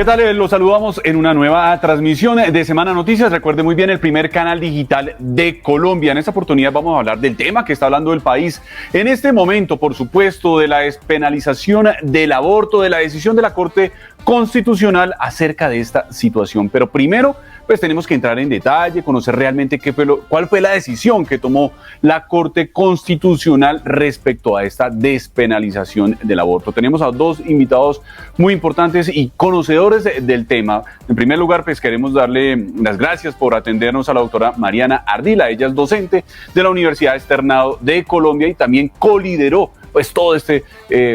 ¿Qué tal? Los saludamos en una nueva transmisión de Semana Noticias. Recuerde muy bien, el primer canal digital de Colombia. En esta oportunidad vamos a hablar del tema que está hablando el país en este momento, por supuesto, de la despenalización del aborto, de la decisión de la Corte Constitucional acerca de esta situación. Pero primero, pues tenemos que entrar en detalle, conocer realmente cuál fue la decisión que tomó la Corte Constitucional respecto a esta despenalización del aborto. Tenemos a dos invitados muy importantes y conocedores del tema. En primer lugar, pues queremos darle las gracias por atendernos a la doctora Mariana Ardila. Ella es docente de la Universidad Externado de Colombia y también colideró pues todo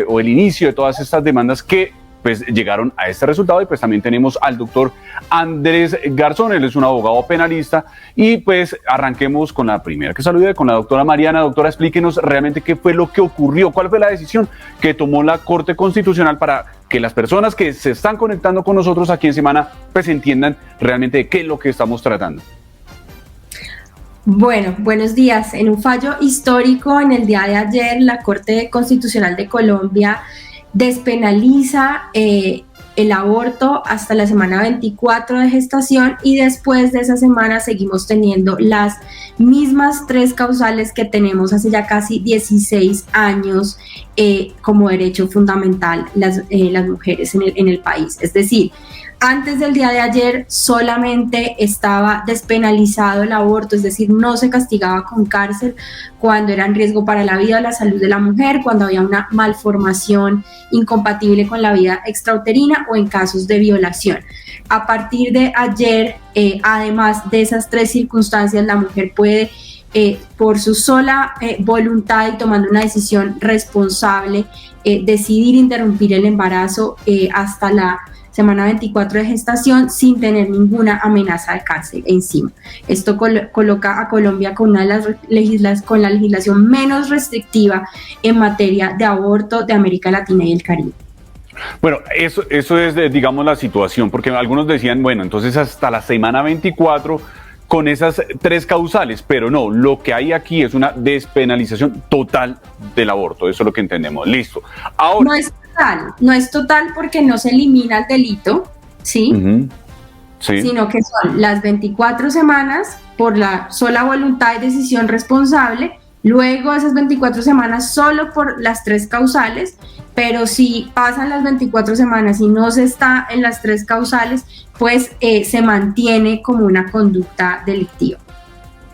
o el inicio de todas estas demandas que pues llegaron a este resultado. Y pues también tenemos al doctor Andrés Garzón, él es un abogado penalista, y pues arranquemos con la primera que salude, con la doctora Mariana. Doctora, explíquenos realmente qué fue lo que ocurrió, cuál fue la decisión que tomó la Corte Constitucional para que las personas que se están conectando con nosotros aquí en Semana pues entiendan realmente de qué es lo que estamos tratando. Bueno, buenos días. En un fallo histórico en el día de ayer, la Corte Constitucional de Colombia despenaliza el aborto hasta la semana 24 de gestación, y después de esa semana seguimos teniendo las mismas tres causales que tenemos hace ya casi 16 años como derecho fundamental las mujeres en el país. Es decir, antes del día de ayer solamente estaba despenalizado el aborto, es decir, no se castigaba con cárcel cuando era en riesgo para la vida o la salud de la mujer, cuando había una malformación incompatible con la vida extrauterina o en casos de violación. A partir de ayer, además de esas tres circunstancias, la mujer puede, por su sola voluntad y tomando una decisión responsable, decidir interrumpir el embarazo hasta la semana 24 de gestación sin tener ninguna amenaza de cárcel encima. Esto coloca a Colombia con la legislación menos restrictiva en materia de aborto de América Latina y el Caribe. Bueno, eso es, digamos, la situación, porque algunos decían, bueno, entonces hasta la semana 24 con esas tres causales, pero no, lo que hay aquí es una despenalización total del aborto, eso es lo que entendemos. Listo. Ahora, no es total porque no se elimina el delito, ¿sí? Uh-huh. Sí. Sino que son las 24 semanas por la sola voluntad y decisión responsable, luego esas 24 semanas solo por las tres causales, pero si pasan las 24 semanas y no se está en las tres causales, pues se mantiene como una conducta delictiva.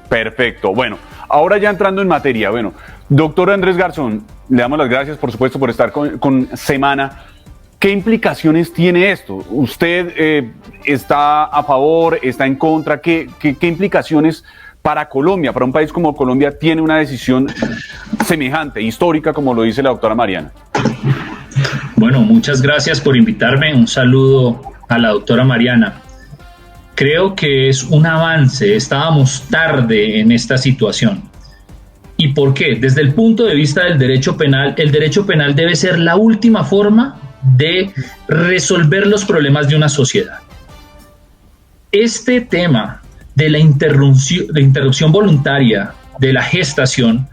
Perfecto. Bueno, ahora ya entrando en materia, bueno, doctor Andrés Garzón, le damos las gracias, por supuesto, por estar con Semana. ¿Qué implicaciones tiene esto? ¿Usted está a favor, está en contra? ¿Qué implicaciones para Colombia, para un país como Colombia, tiene una decisión semejante, histórica, como lo dice la doctora Mariana? Bueno, muchas gracias por invitarme. Un saludo a la doctora Mariana. Creo que es un avance, estábamos tarde en esta situación. ¿Y por qué? Desde el punto de vista del derecho penal, el derecho penal debe ser la última forma de resolver los problemas de una sociedad. Este tema de la interrupción voluntaria de la gestación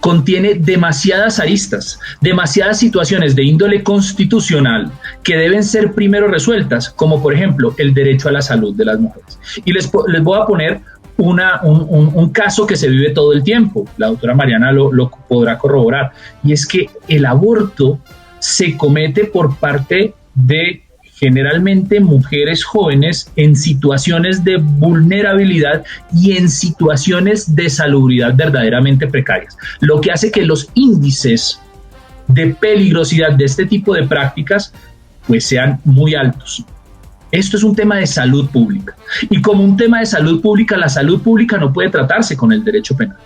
contiene demasiadas aristas, demasiadas situaciones de índole constitucional que deben ser primero resueltas, como por ejemplo el derecho a la salud de las mujeres. Y les voy a poner un caso que se vive todo el tiempo, la doctora Mariana lo podrá corroborar, y es que el aborto se comete por parte de generalmente mujeres jóvenes en situaciones de vulnerabilidad y en situaciones de salubridad verdaderamente precarias, lo que hace que los índices de peligrosidad de este tipo de prácticas pues sean muy altos. Esto es un tema de salud pública, y como un tema de salud pública, la salud pública no puede tratarse con el derecho penal.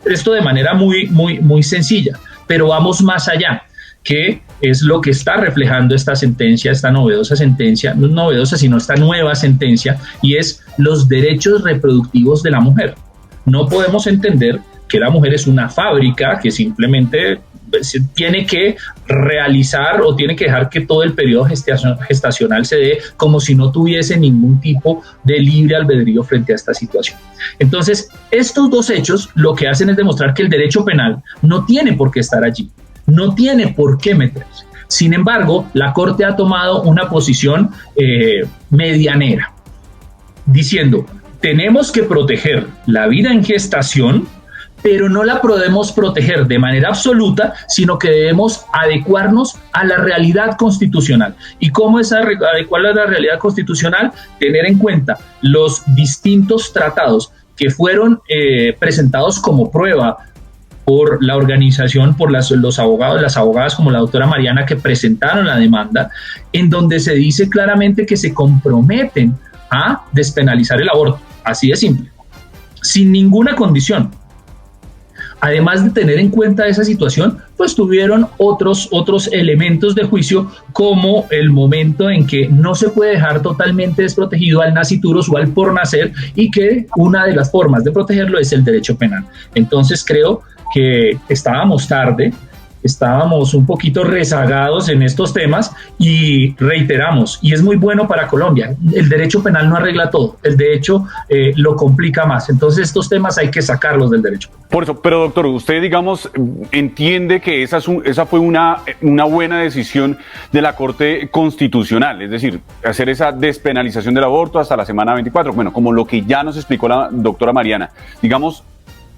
Esto de manera muy sencilla, pero vamos más allá, que es lo que está reflejando esta sentencia, esta novedosa sentencia, no novedosa, sino esta nueva sentencia, y es los derechos reproductivos de la mujer. No podemos entender que la mujer es una fábrica que simplemente tiene que realizar o tiene que dejar que todo el periodo gestacional se dé como si no tuviese ningún tipo de libre albedrío frente a esta situación. Entonces, estos dos hechos lo que hacen es demostrar que el derecho penal no tiene por qué estar allí, no tiene por qué meterse. Sin embargo, la Corte ha tomado una posición medianera, diciendo, tenemos que proteger la vida en gestación, pero no la podemos proteger de manera absoluta, sino que debemos adecuarnos a la realidad constitucional. ¿Y cómo es adecuar a la realidad constitucional? Tener en cuenta los distintos tratados que fueron presentados como prueba por la organización, por los abogados, las abogadas como la doctora Mariana que presentaron la demanda, en donde se dice claramente que se comprometen a despenalizar el aborto, así de simple, sin ninguna condición. Además de tener en cuenta esa situación, pues tuvieron otros elementos de juicio, como el momento en que no se puede dejar totalmente desprotegido al nasciturus o al por nacer, y que una de las formas de protegerlo es el derecho penal. Entonces creo que estábamos tarde, estábamos un poquito rezagados en estos temas y reiteramos, y es muy bueno para Colombia, el derecho penal no arregla todo, el derecho lo complica más, entonces estos temas hay que sacarlos del derecho penal. Por eso, pero doctor, usted digamos entiende que esa fue una buena decisión de la Corte Constitucional, es decir, hacer esa despenalización del aborto hasta la semana 24, bueno, como lo que ya nos explicó la doctora Mariana, digamos,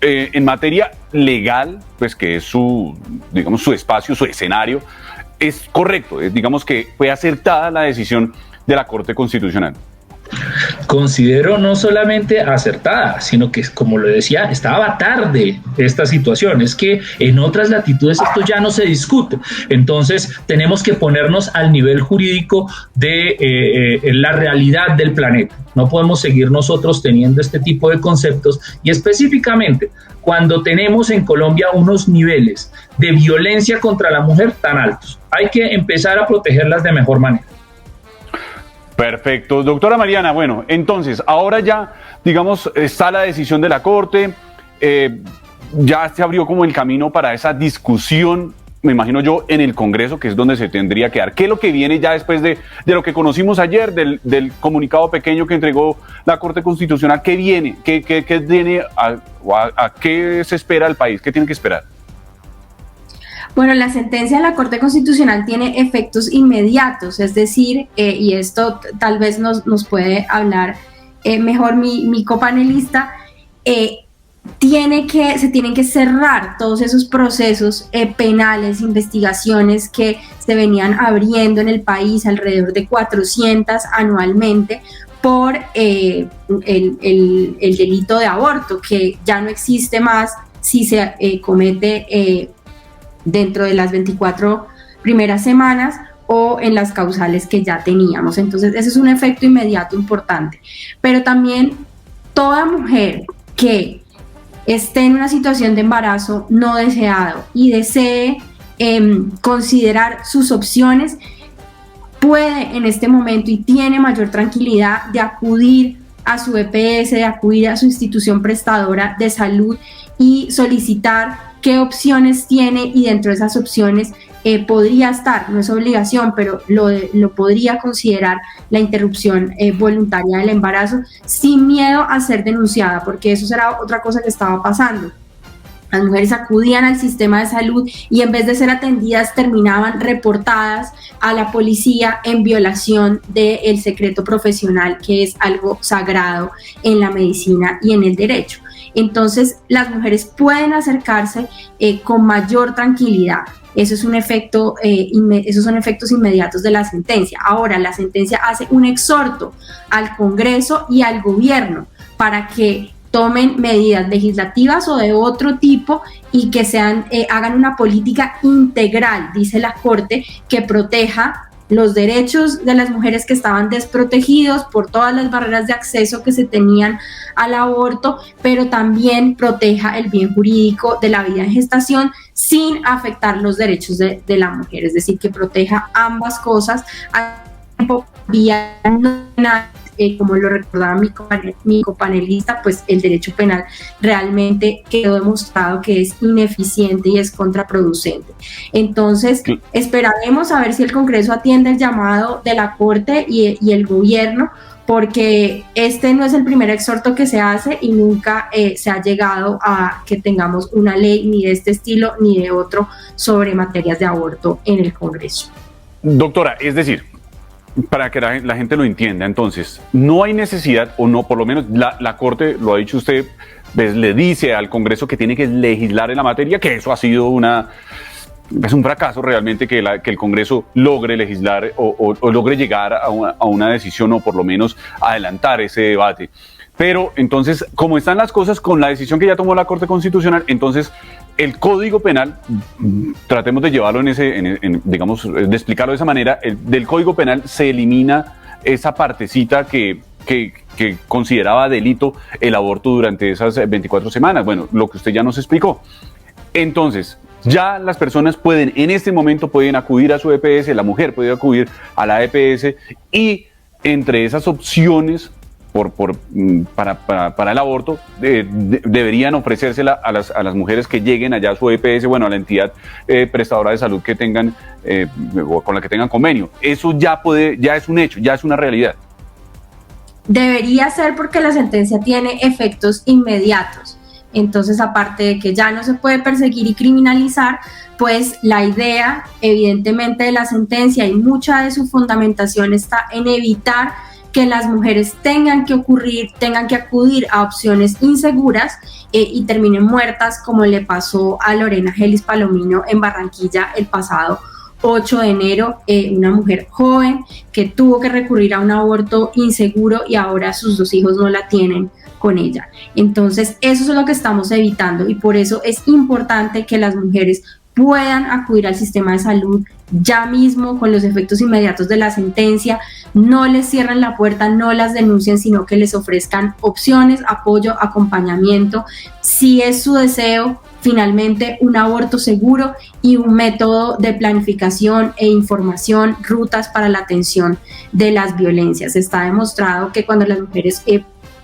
en materia legal, pues que es su espacio, su escenario, es correcto, digamos que fue acertada la decisión de la Corte Constitucional. Considero no solamente acertada, sino que, como lo decía, estaba tarde esta situación. Es que en otras latitudes esto ya no se discute. Entonces tenemos que ponernos al nivel jurídico de la realidad del planeta. No podemos seguir nosotros teniendo este tipo de conceptos, y específicamente cuando tenemos en Colombia unos niveles de violencia contra la mujer tan altos. Hay que empezar a protegerlas de mejor manera. Perfecto. Doctora Mariana, bueno, entonces, ahora ya, digamos, está la decisión de la Corte, ya se abrió como el camino para esa discusión, me imagino yo, en el Congreso, que es donde se tendría que dar. ¿Qué es lo que viene ya después de lo que conocimos ayer, del comunicado pequeño que entregó la Corte Constitucional? ¿Qué viene? ¿Qué viene a qué se espera el país? ¿Qué tiene que esperar? Bueno, la sentencia de la Corte Constitucional tiene efectos inmediatos, es decir, y esto tal vez nos puede hablar mejor mi copanelista, se tienen que cerrar todos esos procesos penales, investigaciones que se venían abriendo en el país, alrededor de 400 anualmente, por el delito de aborto, que ya no existe más si se comete dentro de las 24 primeras semanas o en las causales que ya teníamos. Entonces, ese es un efecto inmediato importante. Pero también toda mujer que esté en una situación de embarazo no deseado y desee considerar sus opciones, puede en este momento y tiene mayor tranquilidad de acudir a su EPS, de acudir a su institución prestadora de salud y solicitar qué opciones tiene, y dentro de esas opciones podría estar, no es obligación, pero lo podría considerar la interrupción voluntaria del embarazo, sin miedo a ser denunciada, porque eso era otra cosa que estaba pasando. Las mujeres acudían al sistema de salud y en vez de ser atendidas terminaban reportadas a la policía en violación del secreto profesional, que es algo sagrado en la medicina y en el derecho. Entonces, las mujeres pueden acercarse con mayor tranquilidad. Eso es un efecto, esos son efectos inmediatos de la sentencia. Ahora, la sentencia hace un exhorto al Congreso y al gobierno para que tomen medidas legislativas o de otro tipo y que hagan una política integral, dice la Corte, que proteja los derechos de las mujeres que estaban desprotegidos por todas las barreras de acceso que se tenían al aborto, pero también proteja el bien jurídico de la vida en gestación sin afectar los derechos de la mujer, es decir, que proteja ambas cosas. Como lo recordaba mi copanelista, pues el derecho penal realmente quedó demostrado que es ineficiente y es contraproducente. Entonces, esperaremos a ver si el Congreso atiende el llamado de la Corte y el gobierno, porque este no es el primer exhorto que se hace y nunca se ha llegado a que tengamos una ley ni de este estilo ni de otro sobre materias de aborto en el Congreso. Doctora, es decir, para que la gente lo entienda, entonces, no hay necesidad, o no, por lo menos la Corte, lo ha dicho usted, pues, le dice al Congreso que tiene que legislar en la materia, que eso ha sido es un fracaso realmente que el Congreso logre legislar o logre llegar a una decisión, o por lo menos adelantar ese debate. Pero entonces, como están las cosas con la decisión que ya tomó la Corte Constitucional, entonces el Código Penal, tratemos de llevarlo digamos, de explicarlo de esa manera, del Código Penal se elimina esa partecita que consideraba delito el aborto durante esas 24 semanas. Bueno, lo que usted ya nos explicó. Entonces, ya las personas en este momento pueden acudir a su EPS, la mujer puede acudir a la EPS, y entre esas opciones para el aborto deberían ofrecérsela a las mujeres que lleguen allá a su EPS, bueno, a la entidad prestadora de salud que tengan, o con la que tengan convenio. Eso ya es un hecho, ya es una realidad. Debería ser, porque la sentencia tiene efectos inmediatos. Entonces, aparte de que ya no se puede perseguir y criminalizar, pues la idea, evidentemente, de la sentencia y mucha de su fundamentación está en evitar que las mujeres tengan que acudir a opciones inseguras y terminen muertas, como le pasó a Lorena Gelis Palomino en Barranquilla el pasado 8 de enero, una mujer joven que tuvo que recurrir a un aborto inseguro y ahora sus 2 hijos no la tienen con ella. Entonces, eso es lo que estamos evitando, y por eso es importante que las mujeres puedan acudir al sistema de salud ya mismo con los efectos inmediatos de la sentencia. No les cierren la puerta, no las denuncien, sino que les ofrezcan opciones, apoyo, acompañamiento. Si es su deseo, finalmente, un aborto seguro y un método de planificación e información, rutas para la atención de las violencias. Está demostrado que cuando las mujeres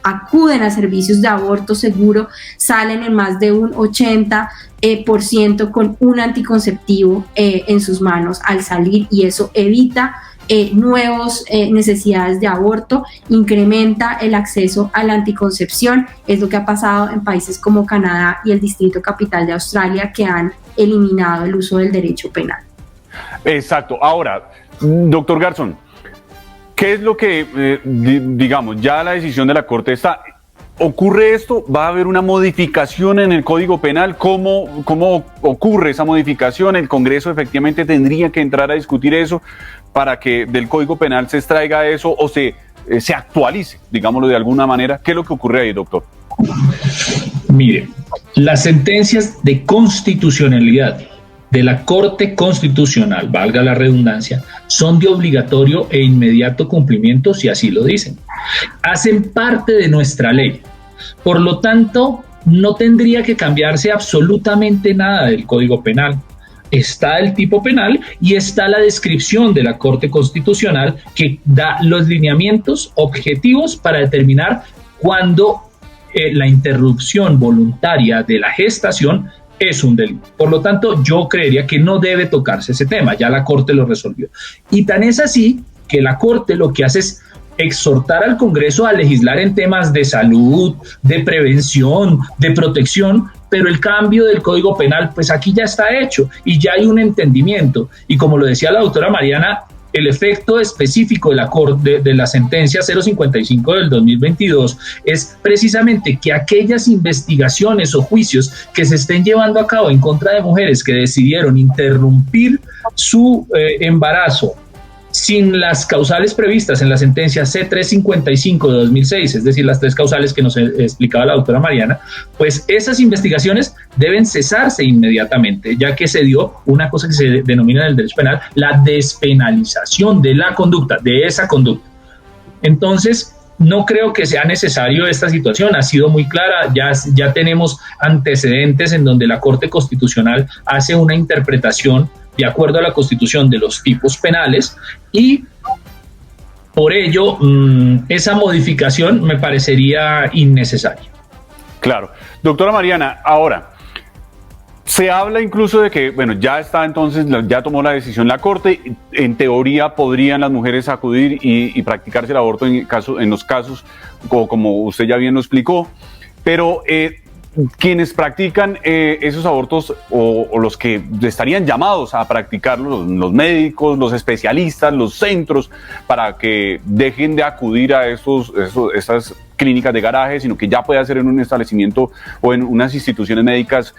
acuden a servicios de aborto seguro, salen en más de un 80% con un anticonceptivo en sus manos al salir, y eso evita nuevas necesidades de aborto, incrementa el acceso a la anticoncepción. Es lo que ha pasado en países como Canadá y el Distrito Capital de Australia, que han eliminado el uso del derecho penal. Exacto. Ahora, doctor Garzón, ¿qué es lo que, digamos, ya la decisión de la Corte está? ¿Ocurre esto? ¿Va a haber una modificación en el Código Penal? ¿Cómo ocurre esa modificación? ¿El Congreso efectivamente tendría que entrar a discutir eso para que del Código Penal se extraiga eso o se actualice, digámoslo de alguna manera? ¿Qué es lo que ocurre ahí, doctor? Mire, las sentencias de constitucionalidad de la Corte Constitucional, valga la redundancia, son de obligatorio e inmediato cumplimiento si así lo dicen. Hacen parte de nuestra ley. Por lo tanto, no tendría que cambiarse absolutamente nada del Código Penal. Está el tipo penal y está la descripción de la Corte Constitucional que da los lineamientos objetivos para determinar cuándo la interrupción voluntaria de la gestación es un delito. Por lo tanto, yo creería que no debe tocarse ese tema, ya la Corte lo resolvió. Y tan es así que la Corte lo que hace es exhortar al Congreso a legislar en temas de salud, de prevención, de protección, pero el cambio del Código Penal, pues aquí ya está hecho y ya hay un entendimiento. Y como lo decía la doctora Mariana, el efecto específico de la sentencia 055 del 2022 es precisamente que aquellas investigaciones o juicios que se estén llevando a cabo en contra de mujeres que decidieron interrumpir su embarazo sin las causales previstas en la sentencia C355 de 2006, es decir, las 3 causales que nos explicaba la doctora Mariana, pues esas investigaciones deben cesarse inmediatamente, ya que se dio una cosa que se denomina en el derecho penal la despenalización de la conducta, de esa conducta. Entonces, no creo que sea necesario esta situación, ha sido muy clara, ya tenemos antecedentes en donde la Corte Constitucional hace una interpretación de acuerdo a la Constitución de los tipos penales y por ello esa modificación me parecería innecesaria. Claro. Doctora Mariana, ahora, Se habla incluso de que, bueno, ya está entonces, ya tomó la decisión la Corte, en teoría podrían las mujeres acudir y practicarse el aborto en los casos, como usted ya bien lo explicó, pero quienes practican esos abortos o los que estarían llamados a practicarlos, los médicos, los especialistas, los centros, para que dejen de acudir a estas clínicas de garaje, sino que ya puede hacer en un establecimiento o en unas instituciones médicas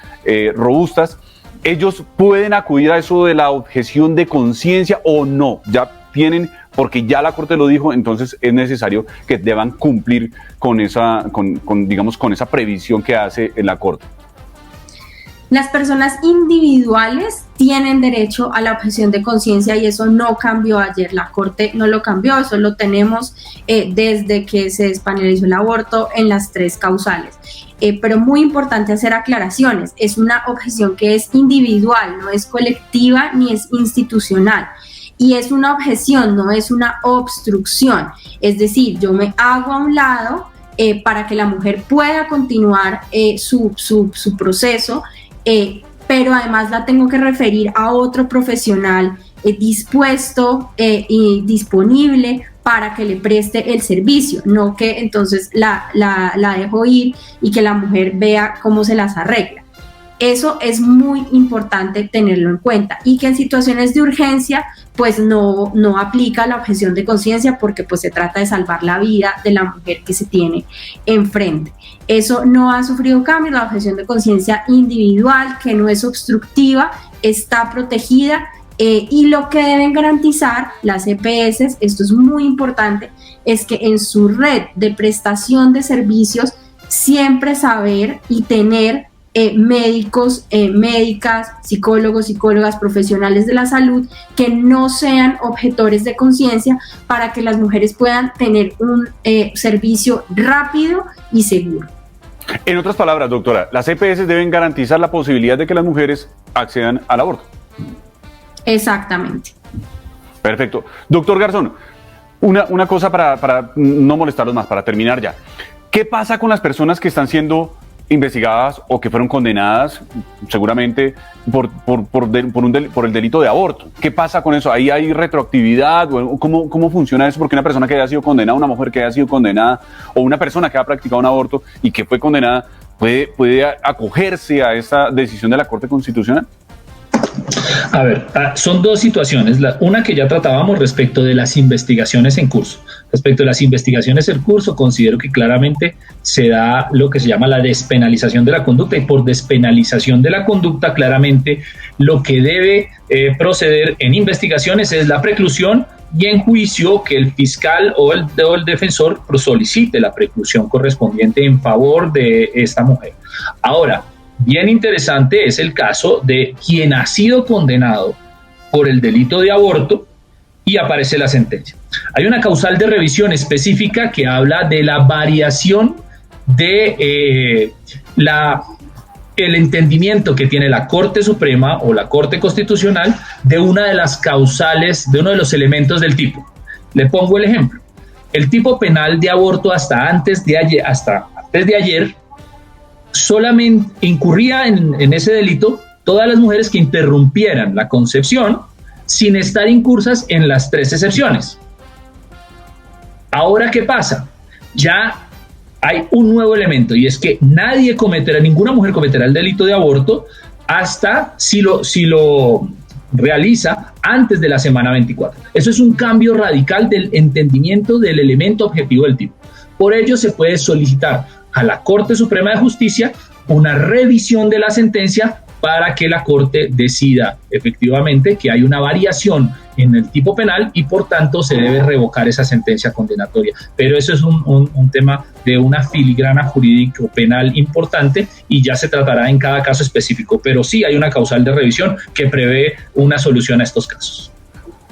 robustas, ellos pueden acudir a eso de la objeción de conciencia o no, ya tienen, porque ya la Corte lo dijo, entonces es necesario que deban cumplir con esa previsión que hace la Corte. Las personas individuales tienen derecho a la objeción de conciencia y eso no cambió ayer, la Corte no lo cambió, eso lo tenemos desde que se despenalizó el aborto en las 3 causales. Pero muy importante hacer aclaraciones, es una objeción que es individual, no es colectiva ni es institucional. Y es una objeción, no es una obstrucción, es decir, yo me hago a un lado para que la mujer pueda continuar su proceso, pero además la tengo que referir a otro profesional dispuesto y disponible para que le preste el servicio, no que entonces la dejo ir y que la mujer vea cómo se las arregla. Eso es muy importante tenerlo en cuenta y que en situaciones de urgencia pues no aplica la objeción de conciencia porque pues se trata de salvar la vida de la mujer que se tiene enfrente. Eso no ha sufrido cambios, la objeción de conciencia individual que no es obstructiva está protegida y lo que deben garantizar las EPS, esto es muy importante, es que en su red de prestación de servicios siempre saber y tener médicos, médicas, psicólogos, psicólogas, profesionales de la salud que no sean objetores de conciencia para que las mujeres puedan tener un servicio rápido y seguro. En otras palabras, doctora, las EPS deben garantizar la posibilidad de que las mujeres accedan al aborto. Exactamente. Perfecto. Doctor Garzón, una cosa para no molestarlos más, para terminar ya. ¿Qué pasa con las personas que están siendo investigadas o que fueron condenadas seguramente por el delito de aborto? ¿Qué pasa con eso? ¿Ahí hay retroactividad? ¿Cómo funciona eso? Porque una persona que haya sido condenada, una mujer que haya sido condenada o una persona que ha practicado un aborto y que fue condenada, ¿puede acogerse a esa decisión de la Corte Constitucional? A ver, son 2 situaciones. Una que ya tratábamos respecto de las investigaciones en curso. Respecto a las investigaciones en curso, considero que claramente se da lo que se llama la despenalización de la conducta y por despenalización de la conducta, claramente lo que debe proceder en investigaciones es la preclusión y en juicio que el fiscal o el defensor solicite la preclusión correspondiente en favor de esta mujer. Ahora, bien interesante es el caso de quien ha sido condenado por el delito de aborto y aparece la sentencia. Hay una causal de revisión específica que habla de la variación de el entendimiento que tiene la Corte Suprema o la Corte Constitucional de una de las causales, de uno de los elementos del tipo. Le pongo el ejemplo. El tipo penal de aborto hasta antes de ayer solamente incurría en ese delito todas las mujeres que interrumpieran la concepción sin estar incursas en las 3 excepciones. Ahora, ¿qué pasa? Ya hay un nuevo elemento y es que ninguna mujer cometerá el delito de aborto hasta si lo realiza antes de la semana 24. Eso es un cambio radical del entendimiento del elemento objetivo del tipo. Por ello se puede solicitar a la Corte Suprema de Justicia una revisión de la sentencia para que la Corte decida efectivamente que hay una variación en el tipo penal y por tanto se debe revocar esa sentencia condenatoria. Pero eso es un tema de una filigrana jurídico penal importante y ya se tratará en cada caso específico, pero sí hay una causal de revisión que prevé una solución a estos casos.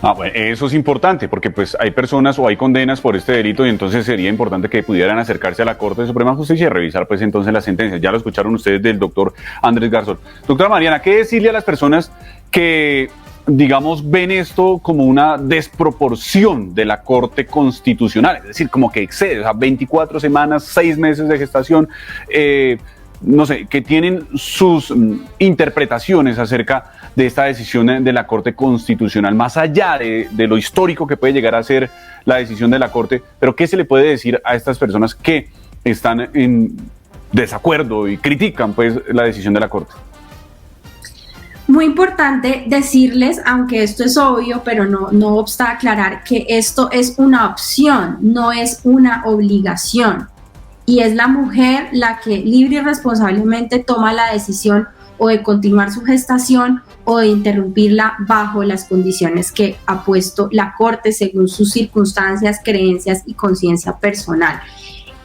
Bueno, eso es importante porque pues hay personas o hay condenas por este delito y entonces sería importante que pudieran acercarse a la Corte de Suprema Justicia y revisar pues entonces las sentencias. Ya lo escucharon ustedes del doctor Andrés Garzón. Doctora Mariana, ¿qué decirle a las personas que, digamos, ven esto como una desproporción de la Corte Constitucional? Es decir, como que excede, o sea, 24 semanas, 6 meses de gestación, no sé, que tienen sus interpretaciones acerca de esta decisión de la Corte Constitucional, más allá de lo histórico que puede llegar a ser la decisión de la Corte, pero ¿qué se le puede decir a estas personas que están en desacuerdo y critican pues la decisión de la Corte? Muy importante decirles, aunque esto es obvio, pero no obsta aclarar que esto es una opción, no es una obligación. Y es la mujer la que libre y responsablemente toma la decisión o de continuar su gestación o de interrumpirla bajo las condiciones que ha puesto la Corte según sus circunstancias, creencias y conciencia personal.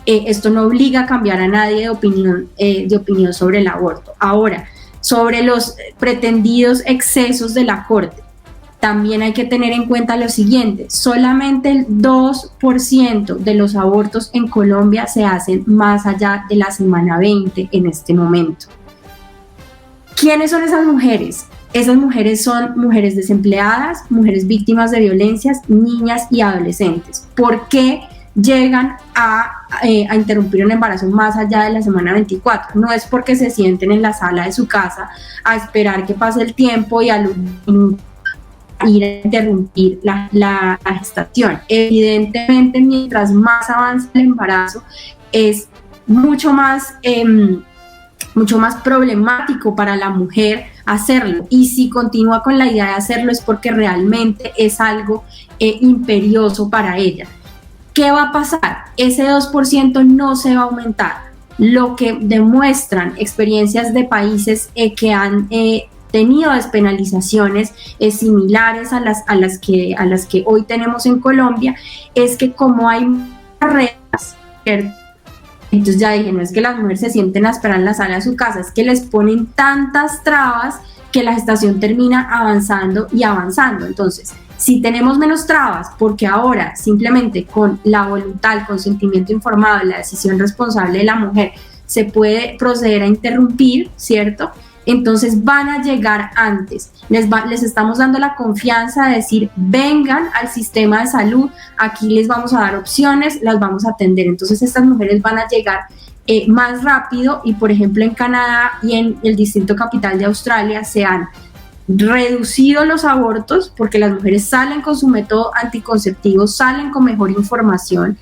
Esto no obliga a cambiar a nadie de opinión sobre el aborto. Ahora, sobre los pretendidos excesos de la Corte, también hay que tener en cuenta lo siguiente: solamente el 2% de los abortos en Colombia se hacen más allá de la semana 20 en este momento. ¿Quiénes son esas mujeres? Esas mujeres son mujeres desempleadas, mujeres víctimas de violencias, niñas y adolescentes. ¿Por qué llegan a interrumpir un embarazo más allá de la semana 24? No es porque se sienten en la sala de su casa a esperar que pase el tiempo y ir a interrumpir la gestación. Evidentemente, mientras más avanza el embarazo, es mucho más problemático para la mujer hacerlo, y si continúa con la idea de hacerlo es porque realmente es algo imperioso para ella. ¿Qué va a pasar? Ese 2% no se va a aumentar. Lo que demuestran experiencias de países que han tenido despenalizaciones similares a las que hoy tenemos en Colombia, es que como hay barreras, ¿cierto? Entonces ya dije, no es que las mujeres se sienten a esperar en la sala de su casa, es que les ponen tantas trabas que la gestación termina avanzando y avanzando. Entonces, si tenemos menos trabas, porque ahora simplemente con la voluntad, el consentimiento informado y la decisión responsable de la mujer se puede proceder a interrumpir, ¿cierto? Entonces van a llegar antes. Les estamos dando la confianza de decir, vengan al sistema de salud, aquí les vamos a dar opciones, las vamos a atender. Entonces estas mujeres van a llegar más rápido, y por ejemplo en Canadá y en el Distrito Capital de Australia se han reducido los abortos porque las mujeres salen con su método anticonceptivo, salen con mejor información,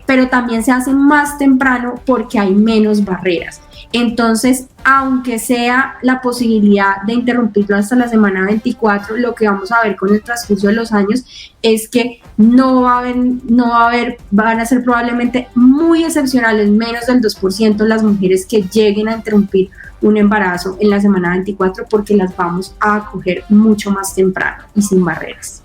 pero también se hacen más temprano porque hay menos barreras. Entonces, aunque sea la posibilidad de interrumpirlo hasta la semana 24, lo que vamos a ver con el transcurso de los años es que van a ser probablemente muy excepcionales, menos del 2% las mujeres que lleguen a interrumpir un embarazo en la semana 24, porque las vamos a acoger mucho más temprano y sin barreras.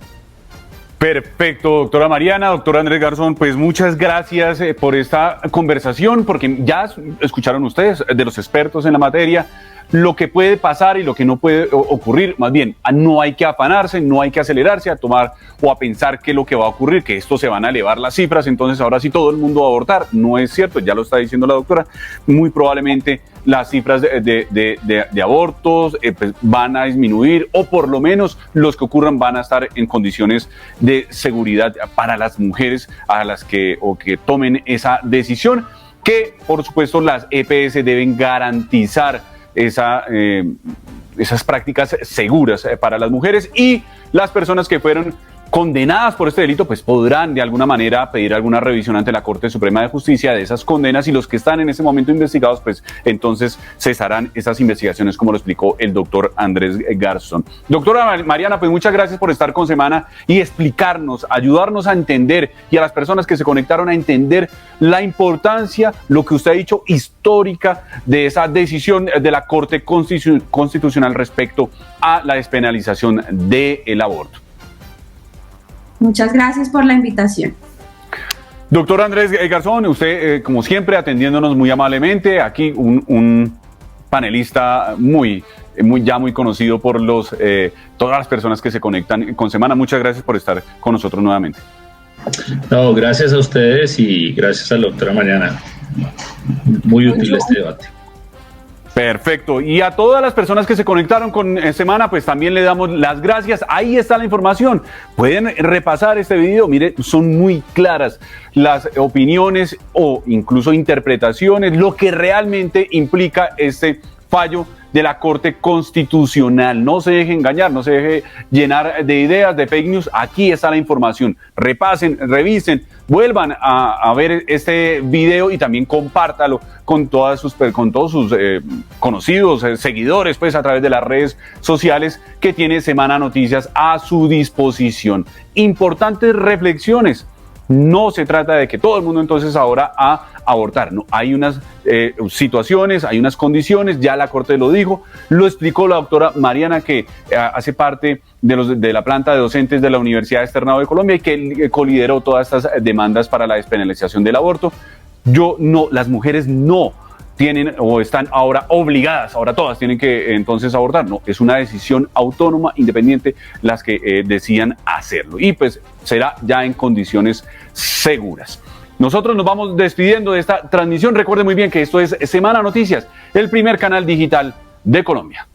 Perfecto, doctora Mariana, doctor Andrés Garzón, pues muchas gracias por esta conversación, porque ya escucharon ustedes de los expertos en la materia lo que puede pasar y lo que no puede ocurrir. Más bien, no hay que afanarse, no hay que acelerarse a tomar o a pensar que lo que va a ocurrir, que esto se van a elevar las cifras, entonces ahora sí todo el mundo va a abortar. No es cierto, ya lo está diciendo la doctora, muy probablemente las cifras de abortos pues van a disminuir, o por lo menos los que ocurran van a estar en condiciones de seguridad para las mujeres a las que tomen esa decisión, que por supuesto las EPS deben garantizar esas prácticas seguras para las mujeres, y las personas que fueron condenadas por este delito pues podrán de alguna manera pedir alguna revisión ante la Corte Suprema de Justicia de esas condenas, y los que están en ese momento investigados pues entonces cesarán esas investigaciones, como lo explicó el doctor Andrés Garzón. Doctora Mariana, pues muchas gracias por estar con Semana y explicarnos, ayudarnos a entender, y a las personas que se conectaron a entender la importancia, lo que usted ha dicho, histórica de esa decisión de la Corte Constitucional respecto a la despenalización del aborto. Muchas gracias por la invitación. Doctor Andrés Garzón, usted como siempre atendiéndonos muy amablemente, aquí un panelista muy conocido por todas las personas que se conectan con Semana. Muchas gracias por estar con nosotros nuevamente. No, gracias a ustedes y gracias a la doctora Mariana. Muy útil este debate. Perfecto. Y a todas las personas que se conectaron con Semana, pues también le damos las gracias. Ahí está la información. Pueden repasar este video. Mire, son muy claras las opiniones o incluso interpretaciones, lo que realmente implica este fallo de la Corte Constitucional. No se deje engañar, no se deje llenar de ideas, de fake news. Aquí está la información. Repasen, revisen, vuelvan a ver este video y también compártalo con todos sus conocidos, seguidores, pues a través de las redes sociales que tiene Semana Noticias a su disposición. Importantes reflexiones. No se trata de que todo el mundo entonces ahora a abortar, no, hay unas situaciones, hay unas condiciones, ya la Corte lo dijo, lo explicó la doctora Mariana, que hace parte de la planta de docentes de la Universidad Externado de Colombia y que colideró todas estas demandas para la despenalización del aborto. Las mujeres no tienen o están ahora obligadas, ahora todas tienen que entonces abortar. No, es una decisión autónoma, independiente, las que decidan hacerlo. Y pues será ya en condiciones seguras. Nosotros nos vamos despidiendo de esta transmisión. Recuerden muy bien que esto es Semana Noticias, el primer canal digital de Colombia.